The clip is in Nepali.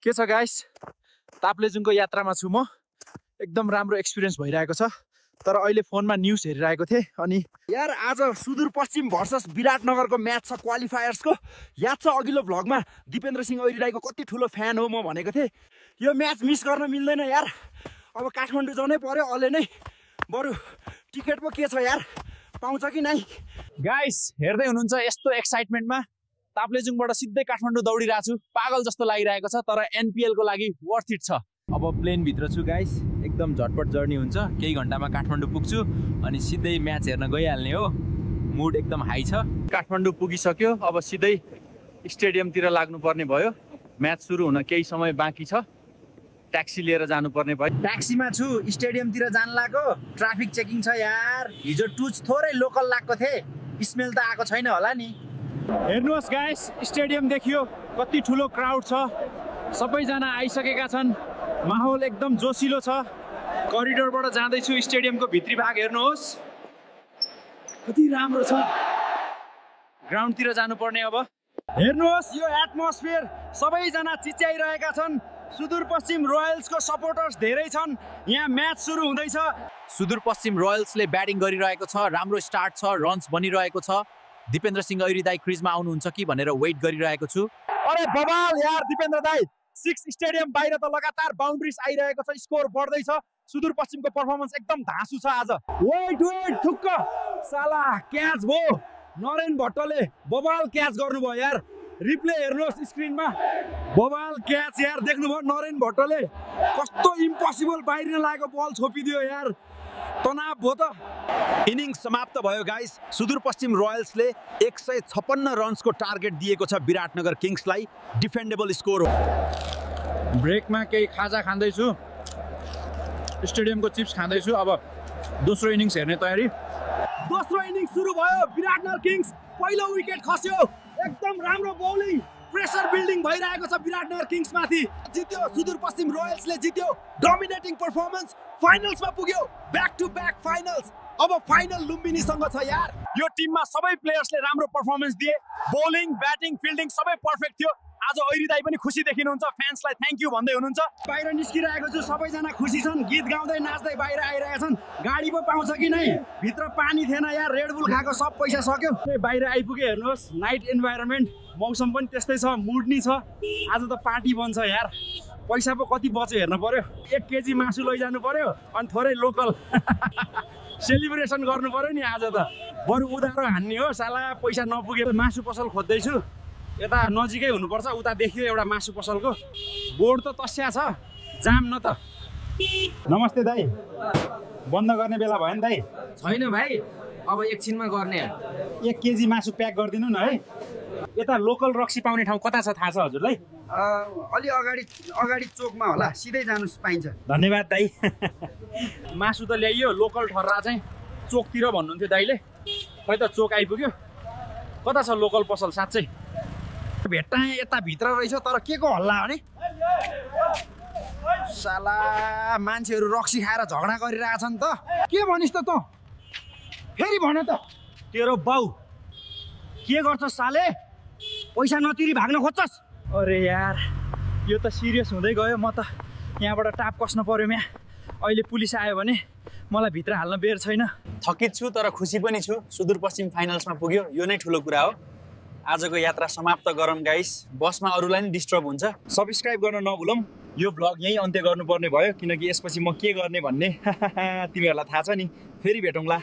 के छ गाइस, ताप्लेजुङको यात्रामा छु म। एकदम राम्रो एक्सपिरियन्स भइरहेको छ। तर अहिले फोनमा न्यूज हेरिरहेको थिएँ अनि यार आज सुदूरपश्चिम भर्सस विराटनगरको म्याच छ क्वालिफायर्सको। याद छ अघिल्लो भ्लगमा दिपेन्द्र सिंह ओइरीदाईको कति ठुलो फ्यान हो म भनेको थिएँ। यो म्याच मिस गर्न मिल्दैन यार। अब काठमाडौँ जानै पर्यो अहिले नै। बरु टिकट पो के छ यार, पाउँछ कि नै? गाइस हेर्दै हुनुहुन्छ यस्तो एक्साइटमेन्टमा ताप्लेजुङबाट सिधै काठमाडौँ दौडिरहेको छु। पागल जस्तो लागिरहेको छ, तर एनपीएल को लागि वर्थ इट छ। अब प्लेन भित्र छु गाइस, एकदम झटपट जर्नी हुन्छ। केही घण्टामा काठमाडौँ पुग्छु अनि सिधै म्याच हेर्न गइहाल्ने हो। मुड एकदम हाई छ। काठमाडौँ पुगिसक्यो, अब सिधै स्टेडियमतिर लाग्नुपर्ने भयो। म्याच सुरु हुन केही समय बाँकी छ। ट्याक्सी लिएर जानुपर्ने भयो। ट्याक्सीमा छु, स्टेडियमतिर जान लाग्यो। ट्राफिक चेकिङ छ यार। हिजो टुच थोरै लोकल लाग्को थिए, स्मेल त आएको छैन होला नि। हेर्नुहोस् गाइस, स्टेडियम देखियो, कति ठुलो क्राउड छ। सबैजना आइसकेका छन्। माहौल एकदम जोसिलो छ। करिडोरबाट जाँदैछु, स्टेडियमको भित्री भाग हेर्नुहोस् कति राम्रो छ। ग्राउन्डतिर जानुपर्ने अब। हेर्नुहोस् यो एटमोस्फियर, सबैजना चिच्याइरहेका छन्। सुदूरपश्चिम रोयल्सको सपोर्टर्स धेरै छन्। यहाँ म्याच सुरु हुँदैछ। सुदूरपश्चिम रोयल्सले ब्याटिङ गरिरहेको छ। राम्रो स्टार्ट छ, रन्स बनिरहेको छ। दिपेन्द्र सिंह ओइरीदाई क्रिजमा आउनुहुन्छ कि भनेर वेट गरिरहेको छु। अरे बबाल यार दिपेन्द्र दाई, 6 स्टेडियम बाहिर त लगातार बाउन्ड्रिज आइरहेको छ, स्कोर बढ्दैछ। सुदूरपश्चिमको पर्फर्मेन्स एकदम धाँसु छ आज। वेट ठुक्क साला क्याच भयो। नरेन भट्टले बबाल क्याच गर्नुभयो यार। रिप्ले हेर्नुहोस् स्क्रिनमा, बबाल क्याच यार, देख्नुभयो नरेन भट्टले कस्तो इम्पोसिबल बाहिर लागेको बल छोपिदियो यार। तनाव भयो त। इनिङ्स समाप्त भयो गाइस। सुदूरपश्चिम रोयल्सले 156 रन्सको टार्गेट दिएको छ विराटनगर किङ्सलाई। डिफेन्डेबल स्कोर हो। ब्रेकमा केही खाजा खाँदैछु, स्टेडियमको चिप्स खाँदैछु। अब दोस्रो इनिङ्स हेर्ने तयारी। दोस्रो इनिङ्स सुरु भयो। विराटनगर किङ्स पहिलो विकेट खस्यो। एकदम राम्रो बौलिङ, प्रेसर बिल्डिङ भइरहेको छ विराटनगर किङ्स माथि। जित्यो सुदूरपश्चिम रोयल्सले, जित्यो। डोमिनेटिङ पर्फर्मेन्स, फाइनल्समा पुग्यो। Back to back finals. अब फाइनल लुम्बिनीसँग छ यार। यो टिममा सबै प्लेयर्सले राम्रो पर्फर्मेन्स दिए। बौलिङ, ब्याटिङ, फिल्डिङ सबै पर्फेक्ट थियो। आज ओइरीदाई पनि खुसी देखिनुहुन्छ, फ्यान्सलाई थ्याङ्क यू भन्दै हुनुहुन्छ। बाहिर निस्किरहेको छु, सबैजना खुसी छन्, गीत गाउँदै नाच्दै बाहिर आइरहेका छन्। गाडी पो पाउँछ कि नै? भित्र पानी थिएन यार, रेडबुल खाएको सब पैसा सक्यो। बाहिर आइपुगे, हेर्नुहोस् नाइट इन्भाइरोमेन्ट, मौसम पनि त्यस्तै छ, मुड नि छ। आज त पार्टी बन्छ यार। पैसा पो कति बच्यो हेर्नु पर्यो। 1 केजी मासु लैजानु पर्यो अनि थोरै लोकल सेलिब्रेसन गर्नु पर्यो नि आज त। बरु उधारो हान्ने हो साला, पैसा नपुगे। मासु पसल खोज्दैछु, यता नजिकै हुनुपर्छ। उता देखियो एउटा मासु पसलको बोर्ड त तस्या छ, जाम न त। नमस्ते दाइ, बन्द गर्ने बेला भयो नि दाइ? छैन भाइ, अब एकछिनमा गर्ने। 1 केजी मासु प्याक गरिदिनु न है। यता लोकल रक्सी पाउने ठाउँ कता छ थाहा छ हजुरलाई? अलि अगाडि चोकमा होला, सिधै जानु पाइन्छ। धन्यवाद दाइ। मासु त ल्याइयो, लोकल ठर्रा चाहिँ चोकतिर भन्नुहुन्थ्यो दाइले। खै त चोक आइपुग्यो। कता छ लोकल पसल? साँच्चै भेट्टाएँ यता भित्र रहेछ, तर के को हल्ला हो नि? साला मान्छेहरू रक्सी खाएर झगडा गरिरहेछन् त। के भनिस् त तँ? फेरि भन त। तेरो बाउ के गर्छ साले? पैसा नतिरी भाग्न खोज्छस्? अरे यार, यो त सिरियस हुँदै गयो। म त यहाँबाट टाप कस्न पर्यो। अहिले पुलिस आयो भने मलाई भित्र हाल्न बेर छैन। थकित छु तर खुसी पनि छु। सुदूरपश्चिम फाइनल्समा पुग्यो, यो नै ठुलो कुरा हो। आजको यात्रा समाप्त गरौँ गाइस। बसमा अरूलाई नि डिस्टर्ब हुन्छ। सब्सक्राइब गर्न नभुलौँ। यो भ्लग यहीँ अन्त्य गर्नुपर्ने भयो, किनकि यसपछि म के गर्ने भन्ने तिमीहरूलाई थाहा छ नि। फेरि भेटौँला।